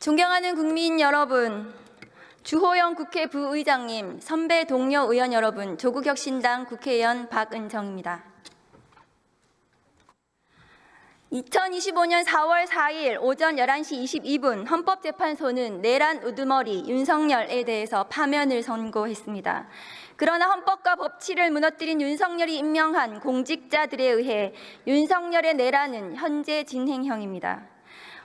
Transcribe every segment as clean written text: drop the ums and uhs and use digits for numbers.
존경하는 국민 여러분, 주호영 국회 부의장님, 선배 동료 의원 여러분, 조국혁신당 국회의원 박은정입니다. 2025년 4월 4일 오전 11시 22분 헌법재판소는 내란 우두머리 윤석열에 대해서 파면을 선고했습니다. 그러나 헌법과 법치를 무너뜨린 윤석열이 임명한 공직자들에 의해 윤석열의 내란은 현재 진행형입니다.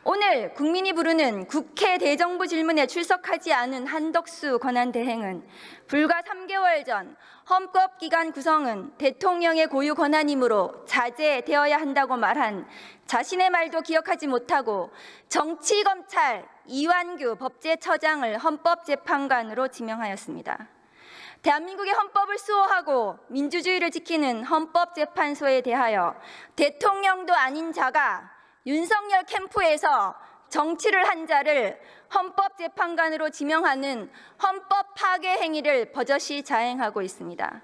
오늘 국민이 부르는 국회 대정부 질문에 출석하지 않은 한덕수 권한대행은 불과 3개월 전 헌법기관 구성은 대통령의 고유 권한이므로 자제되어야 한다고 말한 자신의 말도 기억하지 못하고 정치검찰 이완규 법제처장을 헌법재판관으로 지명하였습니다. 대한민국의 헌법을 수호하고 민주주의를 지키는 헌법재판소에 대하여 대통령도 아닌 자가 윤석열 캠프에서 정치를 한 자를 헌법재판관으로 지명하는 헌법 파괴 행위를 버젓이 자행하고 있습니다.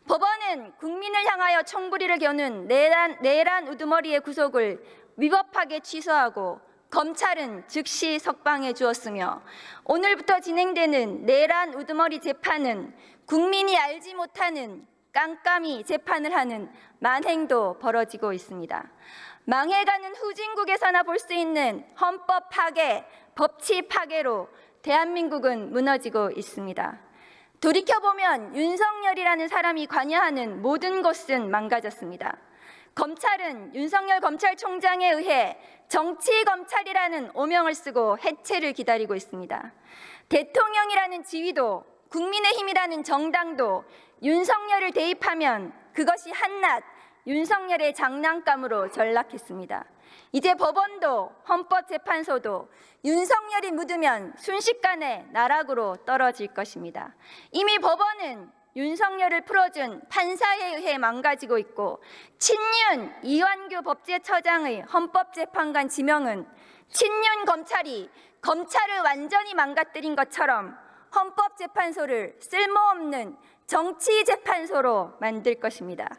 법원은 국민을 향하여 총부리를 겨눈 내란 우두머리의 구속을 위법하게 취소하고 검찰은 즉시 석방해 주었으며 오늘부터 진행되는 내란 우두머리 재판은 국민이 알지 못하는 깜깜이 재판을 하는 만행도 벌어지고 있습니다. 망해가는 후진국에서나 볼 수 있는 헌법 파괴, 법치 파괴로 대한민국은 무너지고 있습니다. 돌이켜보면 윤석열이라는 사람이 관여하는 모든 것은 망가졌습니다. 검찰은 윤석열 검찰총장에 의해 정치검찰이라는 오명을 쓰고 해체를 기다리고 있습니다. 대통령이라는 지위도 국민의힘이라는 정당도 윤석열을 대입하면 그것이 한낱 윤석열의 장난감으로 전락했습니다. 이제 법원도 헌법재판소도 윤석열이 묻으면 순식간에 나락으로 떨어질 것입니다. 이미 법원은 윤석열을 풀어준 판사에 의해 망가지고 있고 친윤 이완규 법제처장의 헌법재판관 지명은 친윤 검찰이 검찰을 완전히 망가뜨린 것처럼 헌법재판소를 쓸모없는 정치재판소로 만들 것입니다.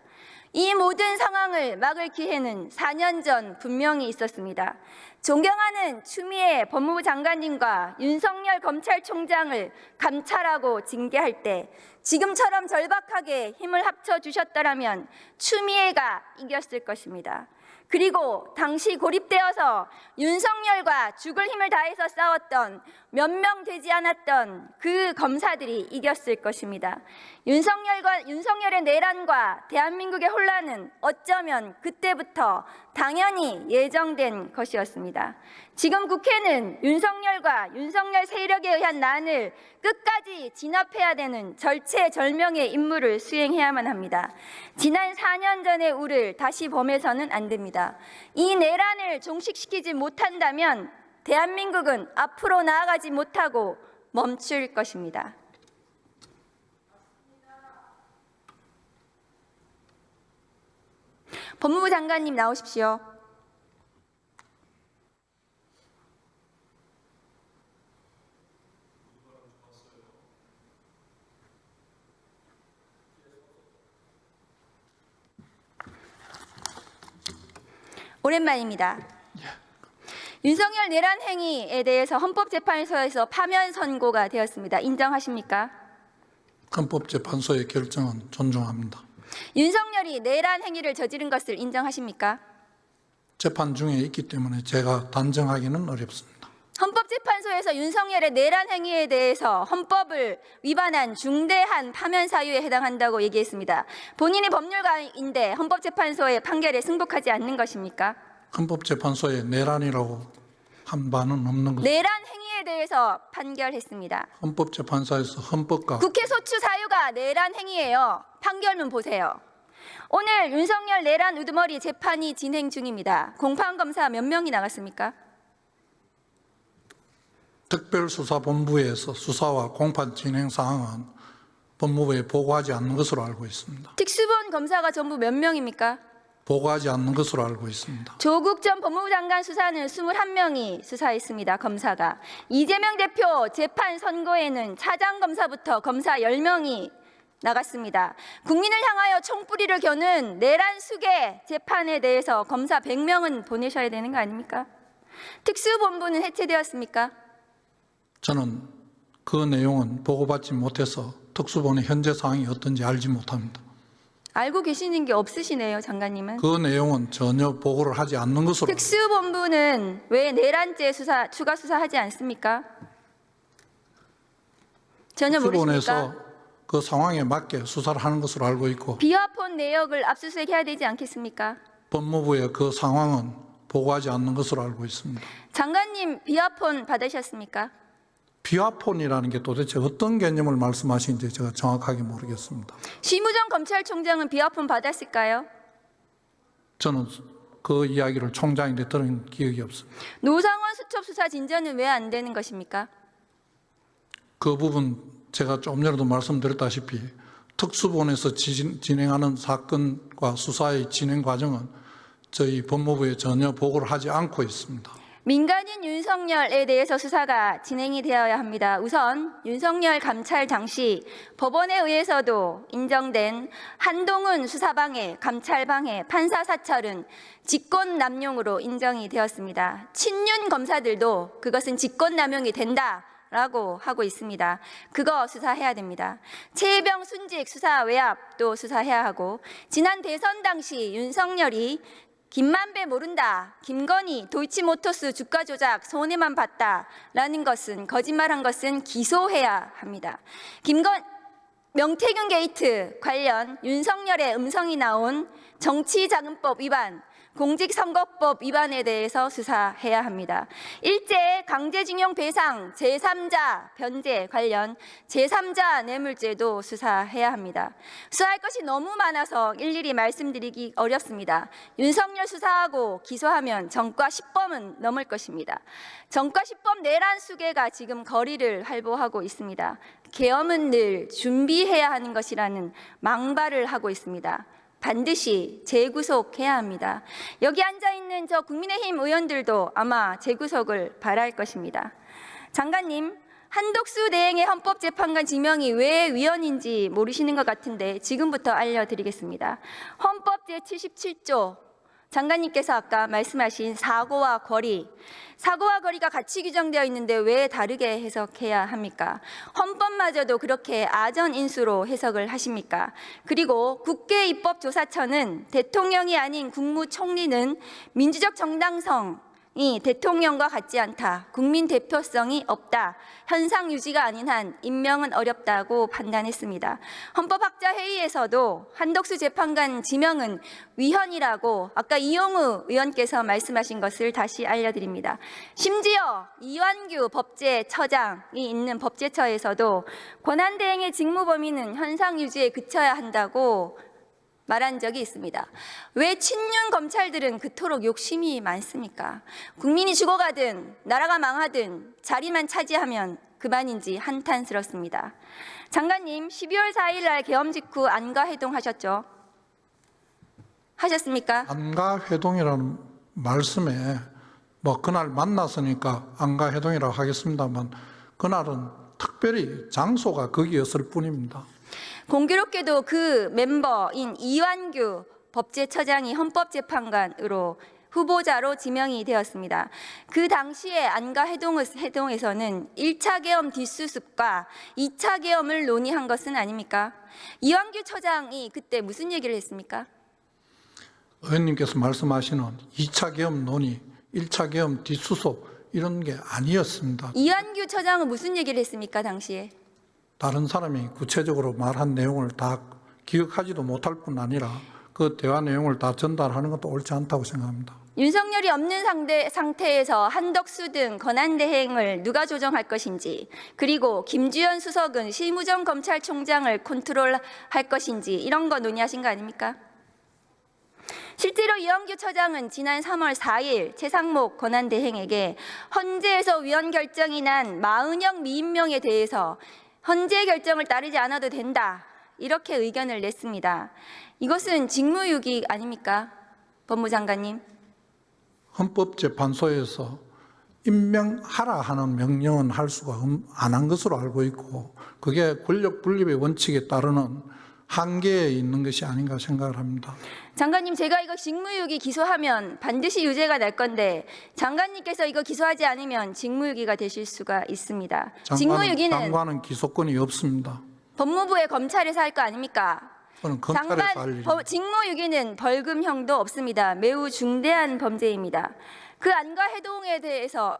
이 모든 상황을 막을 기회는 4년 전 분명히 있었습니다. 존경하는 추미애 법무부 장관님과 윤석열 검찰총장을 감찰하고 징계할 때 지금처럼 절박하게 힘을 합쳐주셨더라면 추미애가 이겼을 것입니다. 그리고 당시 고립되어서 윤석열과 죽을 힘을 다해서 싸웠던 몇 명 되지 않았던 그 검사들이 이겼을 것입니다. 윤석열의 내란과 대한민국의 혼란은 어쩌면 그때부터 당연히 예정된 것이었습니다. 지금 국회는 윤석열과 윤석열 세력에 의한 난을 끝까지 진압해야 되는 절체절명의 임무를 수행해야만 합니다. 지난 4년 전의 우를 다시 범해서는 안 됩니다. 이 내란을 종식시키지 못한다면 대한민국은 앞으로 나아가지 못하고 멈출 것입니다. 법무부 장관님 나오십시오. 오랜만입니다. 윤석열 내란 행위에 대해서 헌법재판소에서 파면 선고가 되었습니다. 인정하십니까? 헌법재판소의 결정은 존중합니다. 윤석열이 내란 행위를 저지른 것을 인정하십니까? 재판 중에 있기 때문에 제가 단정하기는 어렵습니다. 헌법재판소에서 윤석열의 내란 행위에 대해서 헌법을 위반한 중대한 파면 사유에 해당한다고 얘기했습니다. 본인이 법률가인데 헌법재판소의 판결에 승복하지 않는 것입니까? 헌법재판소에 내란이라고 한 바는 없는 것. 내란 행위에 대해서 판결했습니다. 헌법재판소에서 헌법과 국회 소추 사유가 내란 행위예요. 판결문 보세요. 오늘 윤석열 내란 우두머리 재판이 진행 중입니다. 공판검사 몇 명이 나갔습니까? 특별수사본부에서 수사와 공판 진행 사항은 법무부에 보고하지 않는 것으로 알고 있습니다. 특수본 검사가 전부 몇 명입니까? 보고하지 않는 것으로 알고 있습니다. 조국 전 법무부 장관 수사는 21명이 수사했습니다. 검사가. 이재명 대표 재판 선고에는 차장검사부터 검사 10명이 나갔습니다. 국민을 향하여 총뿌리를 겨눈 내란 수계 재판에 대해서 검사 100명은 보내셔야 되는 거 아닙니까? 특수본부는 해체되었습니까? 저는 그 내용은 보고받지 못해서 특수본의 현재 상황이 어떤지 알지 못합니다. 알고 계시는 게 없으시네요, 장관님은. 그 내용은 전혀 보고를 하지 않는 것으로 특수본부는 왜 내란죄 수사, 추가 수사하지 않습니까? 전혀 모르십니까? 특수본에서 그 상황에 맞게 수사를 하는 것으로 알고 있고 비화폰 내역을 압수수색해야 되지 않겠습니까? 법무부의 그 상황은 보고하지 않는 것으로 알고 있습니다. 장관님 비화폰 받으셨습니까? 비화폰이라는 게 도대체 어떤 개념을 말씀하시는지 제가 정확하게 모르겠습니다. 심우정 검찰총장은 비화폰 받았을까요? 저는 그 이야기를 총장인데 들은 기억이 없습니다. 노상원 수첩 수사 진전은 왜 안 되는 것입니까? 그 부분 제가 좀 전에도 말씀드렸다시피 특수본에서 진행하는 사건과 수사의 진행 과정은 저희 법무부에 전혀 보고를 하지 않고 있습니다. 민간인 윤석열에 대해서 수사가 진행이 되어야 합니다. 우선 윤석열 감찰 당시 법원에 의해서도 인정된 한동훈 수사방해, 감찰방해, 판사사찰은 직권남용으로 인정이 되었습니다. 친윤 검사들도 그것은 직권남용이 된다라고 하고 있습니다. 그거 수사해야 됩니다. 최혜병 순직 수사 외압도 수사해야 하고 지난 대선 당시 윤석열이 김만배 모른다, 김건희 도이치모터스 주가 조작 손해만 봤다라는 것은 거짓말한 것은 기소해야 합니다. 명태균 게이트 관련 윤석열의 음성이 나온 정치자금법 위반, 공직선거법 위반에 대해서 수사해야 합니다. 일제 강제징용 배상 제3자 변제 관련 제3자 뇌물죄도 수사해야 합니다. 수사할 것이 너무 많아서 일일이 말씀드리기 어렵습니다. 윤석열 수사하고 기소하면 전과 10범은 넘을 것입니다. 전과 10범 내란 수괴가 지금 거리를 활보하고 있습니다. 계엄은 늘 준비해야 하는 것이라는 망발을 하고 있습니다. 반드시 재구속해야 합니다. 여기 앉아있는 저 국민의힘 의원들도 아마 재구속을 바랄 것입니다. 장관님, 한덕수 대행의 헌법재판관 지명이 왜 위헌인지 모르시는 것 같은데 지금부터 알려드리겠습니다. 헌법 제77조 장관님께서 아까 말씀하신 사고와 거리가 같이 규정되어 있는데 왜 다르게 해석해야 합니까? 헌법마저도 그렇게 아전인수로 해석을 하십니까? 그리고 국회입법조사처는 대통령이 아닌 국무총리는 민주적 정당성이 대통령과 같지 않다, 국민 대표성이 없다, 현상 유지가 아닌 한 임명은 어렵다고 판단했습니다. 헌법학자 회의에서도 한덕수 재판관 지명은 위헌이라고 아까 이용우 의원께서 말씀하신 것을 다시 알려드립니다. 심지어 이완규 법제처장이 있는 법제처에서도 권한대행의 직무 범위는 현상 유지에 그쳐야 한다고 말한 적이 있습니다. 왜 친윤 검찰들은 그토록 욕심이 많습니까? 국민이 죽어가든 나라가 망하든 자리만 차지하면 그만인지 한탄스럽습니다. 장관님, 12월 4일 날 계엄 직후 안가 회동하셨죠? 하셨습니까? 안가 회동이라는 말씀에 그날 만났으니까 안가 회동이라고 하겠습니다만 그날은 특별히 장소가 거기였을 뿐입니다. 공교롭게도 그 멤버인 이완규 법제처장이 헌법재판관으로 후보자로 지명이 되었습니다. 그 당시에 안가 회동에서는 1차 계엄 뒷수습과 2차 계엄을 논의한 것은 아닙니까? 이완규 처장이 그때 무슨 얘기를 했습니까? 의원님께서 말씀하시는 2차 계엄 논의, 1차 계엄 뒷수습 이런 게 아니었습니다. 이완규 처장은 무슨 얘기를 했습니까, 당시에? 다른 사람이 구체적으로 말한 내용을 다 기억하지도 못할 뿐 아니라 그 대화 내용을 다 전달하는 것도 옳지 않다고 생각합니다. 윤석열이 없는 상태에서 한덕수 등 권한대행을 누가 조정할 것인지, 그리고 김주현 수석은 심우정 검찰총장을 컨트롤할 것인지 이런 거 논의하신 거 아닙니까? 실제로 이완규 처장은 지난 3월 4일 최상목 권한대행에게 헌재에서 위헌 결정이 난 마은영 미임명에 대해서 헌재 결정을 따르지 않아도 된다, 이렇게 의견을 냈습니다. 이것은 직무유기 아닙니까, 법무장관님? 헌법재판소에서 임명하라 하는 명령은 할 수가 안 한 것으로 알고 있고 그게 권력 분립의 원칙에 따르는 한계에 있는 것이 아닌가 생각을 합니다. 장관님, 제가 이거 직무유기 기소하면 반드시 유죄가 날 건데 장관님께서 이거 기소하지 않으면 직무유기가 되실 수가 있습니다. 직무유기는 장관은 기소권이 없습니다. 법무부의 검찰에서 할 거 아닙니까? 저는 검찰에서 할 일입니다. 직무유기는 벌금형도 없습니다. 매우 중대한 범죄입니다. 그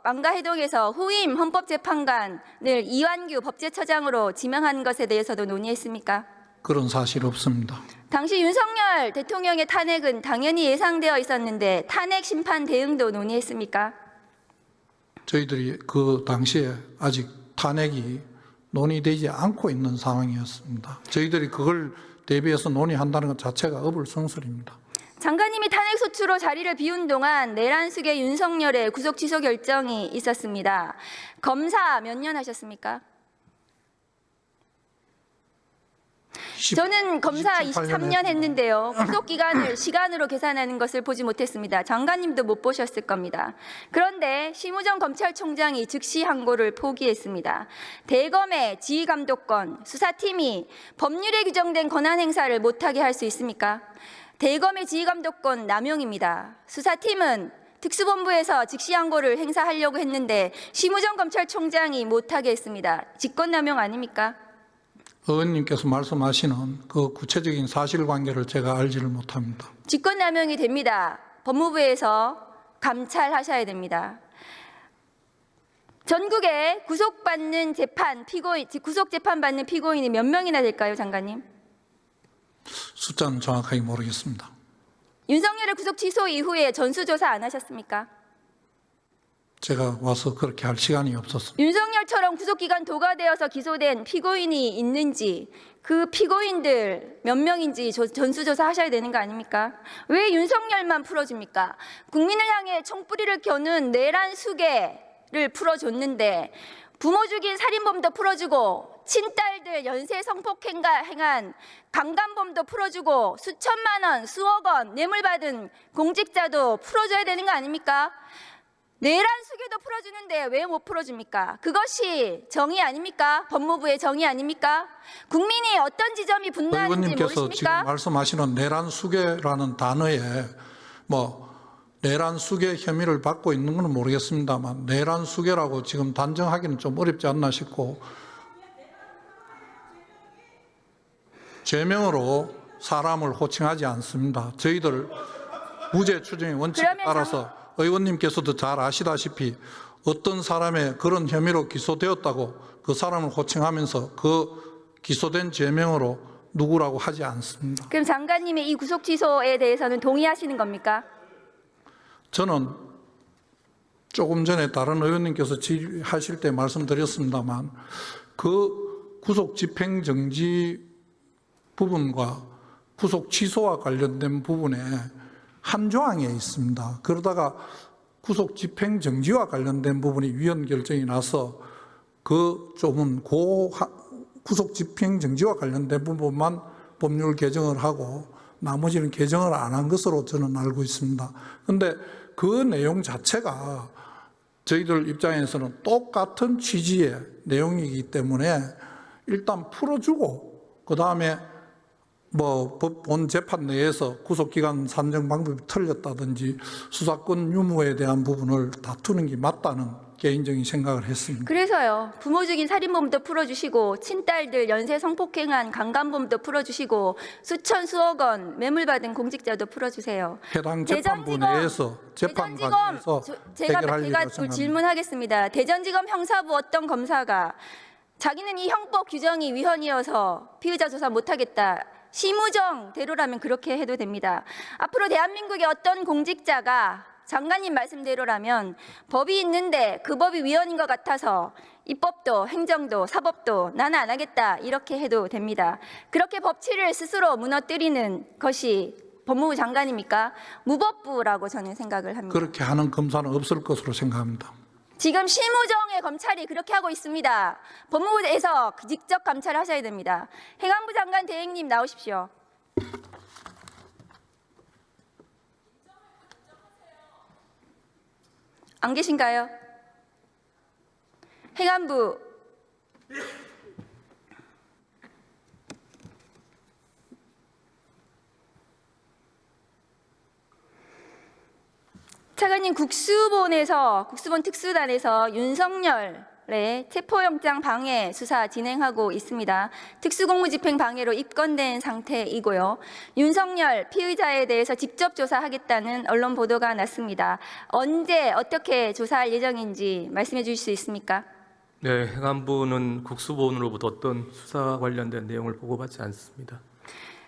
안가해동에서 후임 헌법재판관을 이완규 법제처장으로 지명한 것에 대해서도 논의했습니까? 그런 사실 없습니다. 당시 윤석열 대통령의 탄핵은 당연히 예상되어 있었는데 탄핵 심판 대응도 논의했습니까? 저희들이 그 당시에 아직 탄핵이 논의되지 않고 있는 상황이었습니다. 저희들이 그걸 대비해서 논의한다는 것 자체가 어불성설입니다. 장관님이 탄핵 소추로 자리를 비운 동안 내란숙의 윤석열의 구속 취소 결정이 있었습니다. 검사 몇 년 하셨습니까? 저는 검사 23년 했는데요. 구속 기간을 시간으로 계산하는 것을 보지 못했습니다. 장관님도 못 보셨을 겁니다. 그런데 심우정 검찰총장이 즉시 항고를 포기했습니다. 대검의 지휘감독권, 수사팀이 법률에 규정된 권한 행사를 못하게 할 수 있습니까? 대검의 지휘감독권 남용입니다. 수사팀은 특수본부에서 즉시 항고를 행사하려고 했는데 심우정 검찰총장이 못하게 했습니다. 직권남용 아닙니까? 의원님께서 말씀하시는 그 구체적인 사실관계를 제가 알지를 못합니다. 직권남용이 됩니다. 법무부에서 감찰하셔야 됩니다. 전국에 구속받는 구속 재판받는 피고인이 몇 명이나 될까요, 장관님? 숫자는 정확하게 모르겠습니다. 윤석열의 구속 취소 이후에 전수조사 안 하셨습니까? 제가 와서 그렇게 할 시간이 없었습니다. 윤석열처럼 구속기간 도과되어서 기소된 피고인이 있는지 그 피고인들 몇 명인지 전수조사 하셔야 되는 거 아닙니까? 왜 윤석열만 풀어줍니까? 국민을 향해 총뿌리를 겨눈 내란 수괴를 풀어줬는데 부모 죽인 살인범도 풀어주고 친딸들 연쇄 성폭행한 강간범도 풀어주고 수천만 원, 수억 원 뇌물 받은 공직자도 풀어줘야 되는 거 아닙니까? 내란 수괴도 풀어주는데 왜 못 풀어줍니까? 그것이 정의 아닙니까? 법무부의 정의 아닙니까? 국민이 어떤 지점이 분노하는지 의원님께서 지금 모르십니까? 말씀하시는 내란 수괴라는 단어에 내란 수괴 혐의를 받고 있는 건 모르겠습니다만 내란 수괴라고 지금 단정하기는 좀 어렵지 않나 싶고 죄명으로 사람을 호칭하지 않습니다. 저희들 무죄 추정의 원칙에 따라서 의원님께서도 잘 아시다시피 어떤 사람의 그런 혐의로 기소되었다고 그 사람을 호칭하면서 그 기소된 죄명으로 누구라고 하지 않습니다. 그럼 장관님의 이 구속 취소에 대해서는 동의하시는 겁니까? 저는 조금 전에 다른 의원님께서 질의하실 때 말씀드렸습니다만 그 구속 집행정지 부분과 구속 취소와 관련된 부분에 한 조항에 있습니다. 그러다가 구속 집행 정지와 관련된 부분이 위헌 결정이 나서 그 좁은 구속 집행 정지와 관련된 부분만 법률 개정을 하고 나머지는 개정을 안 한 것으로 저는 알고 있습니다. 그런데 그 내용 자체가 저희들 입장에서는 똑같은 취지의 내용이기 때문에 일단 풀어주고 그다음에 본 재판 내에서 구속기간 산정 방법이 틀렸다든지 수사권 유무에 대한 부분을 다투는 게 맞다는 개인적인 생각을 했습니다. 그래서요. 부모 죽인 살인범도 풀어주시고 친딸들 연쇄 성폭행한 강간범도 풀어주시고 수천 수억 원 매물받은 공직자도 풀어주세요. 해당 재판부 내에서 재판 과정에서 해결할 일이라고 생각합니다. 질문하겠습니다. 대전지검 형사부 어떤 검사가 자기는 이 형법 규정이 위헌이어서 피의자 조사 못하겠다. 심우정대로라면 그렇게 해도 됩니다. 앞으로 대한민국의 어떤 공직자가 장관님 말씀대로라면 법이 있는데 그 법이 위헌인 것 같아서 입법도 행정도 사법도 나는 안 하겠다 이렇게 해도 됩니다. 그렇게 법치를 스스로 무너뜨리는 것이 법무부 장관입니까? 무법부라고 저는 생각을 합니다. 그렇게 하는 검사는 없을 것으로 생각합니다. 지금 심우정의 검찰이 그렇게 하고 있습니다. 법무부에서 직접 감찰하셔야 됩니다. 행안부 장관 대행님 나오십시오. 안 계신가요? 행안부 차관님, 국수본 특수단에서 윤석열의 체포영장 방해 수사 진행하고 있습니다. 특수공무집행 방해로 입건된 상태이고요. 윤석열 피의자에 대해서 직접 조사하겠다는 언론 보도가 났습니다. 언제 어떻게 조사할 예정인지 말씀해 주실 수 있습니까? 네, 행안부는 국수본으로부터 어떤 수사 관련된 내용을 보고받지 않습니다.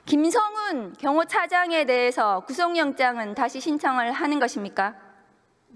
김성훈 경호차장에 대해서 구속영장은 다시 신청을 하는 것입니까?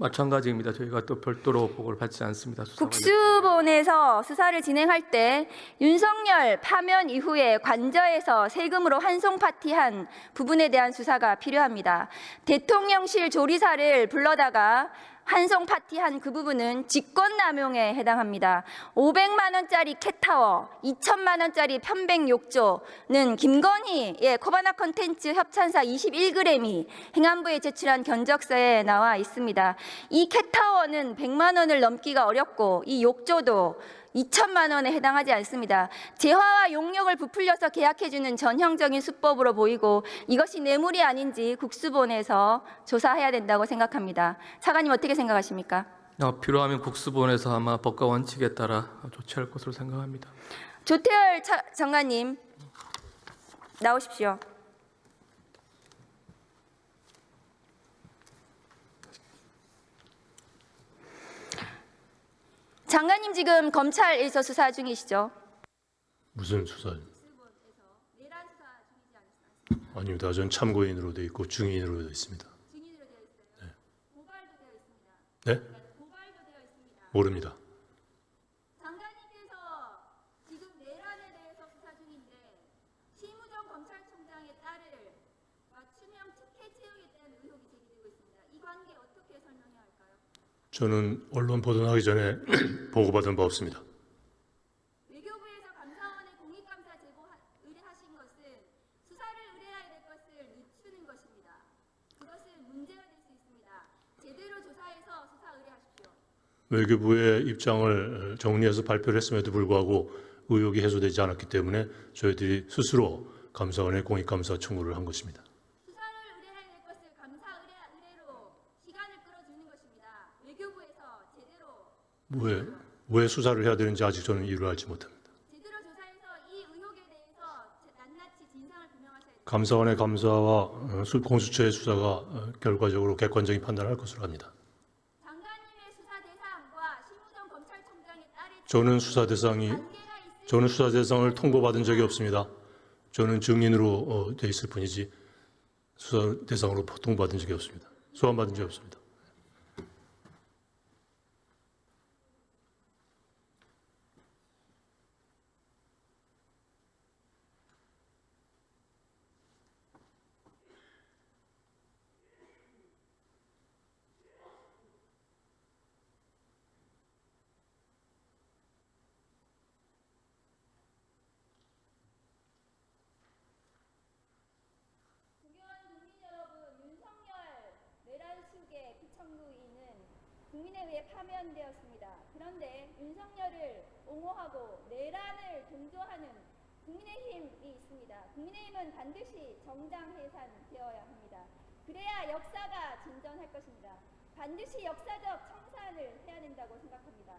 마찬가지입니다. 저희가 또 별도로 보고를 받지 않습니다. 수사 관련. 국수본에서 수사를 진행할 때 윤석열 파면 이후에 관저에서 세금으로 환송 파티한 부분에 대한 수사가 필요합니다. 대통령실 조리사를 불러다가 환송 파티한 그 부분은 직권남용에 해당합니다. 500만 원짜리 캣타워, 2천만 원짜리 편백욕조는 김건희의 코바나 컨텐츠 협찬사 21g이 행안부에 제출한 견적서에 나와 있습니다. 이 캣타워는 100만 원을 넘기가 어렵고 이 욕조도 2천만 원에 해당하지 않습니다. 재화와 용역을 부풀려서 계약해주는 전형적인 수법으로 보이고 이것이 뇌물이 아닌지 국수본에서 조사해야 된다고 생각합니다. 차관님 어떻게 생각하십니까? 필요하면 국수본에서 아마 법과 원칙에 따라 조치할 것으로 생각합니다. 조태열 장관님 나오십시오. 장관님 지금 검찰에서 수사 중이시죠? 무슨 수사? 아닙니다. 전 참고인으로 돼 있고 증인으로 되어 있습니다. 증인으로 되어 있어요. 네. 고발도 되어 있습니다. 네? 고발도 되어 있습니다. 모릅니다. 장관님께서 지금 내란에 대해서 수사 중인데 심우정 검찰총장의 딸을 맞춤형 특혜 채용했다는 의혹이 제기되고 있습니다. 이 관계 어떻게 설명해야 할까요? 저는 언론 보도하기 전에 보고받은 바 없습니다. 외교부에서 감사원에 공익감사 의뢰하신 것은 수사를 의뢰해야 될 것을 늦추는 것입니다. 그것은 문제가 될 수 있습니다. 제대로 조사해서 수사 의뢰하십시오. 외교부의 입장을 정리해서 발표를 했음에도 불구하고 의혹이 해소되지 않았기 때문에 저희들이 스스로 감사원에 공익감사 청구를 한 것입니다. 수사를 의뢰해야 될 것을 감사 의뢰로 시간을 끌어주는 것입니다. 외교부에서 제대로 왜 수사를 해야 되는지 아직 저는 이유를 알지 못합니다. 제대로 조사해서 이 의혹에 대해서 낱낱이 진상을 규명하셔야 됩니다. 감사원의 감사와 공수처의 수사가 결과적으로 객관적인 판단을 할 것으로 합니다. 장관님의 수사 대상과 심우정 검찰총장의 딸의 저는 수사 대상을 통보받은 적이 없습니다. 저는 증인으로 돼 있을 뿐이지 수사 대상으로 통보받은 적이 없습니다. 소환받은 적이 없습니다. 존경하는 국민 여러분, 윤석열 내란 수계 피청구인은 국민의회에 파면되었습니다. 그런데 윤석열을 옹호하고 내란을 동조하는 국민의힘이 있습니다. 국민의힘은 반드시 정당 해산되어야 합니다. 그래야 역사가 진전할 것입니다. 반드시 역사적 청산을 해야 된다고 생각합니다.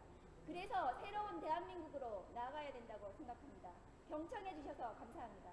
그래서 새로운 대한민국으로 나아가야 된다고 생각합니다. 경청해 주셔서 감사합니다.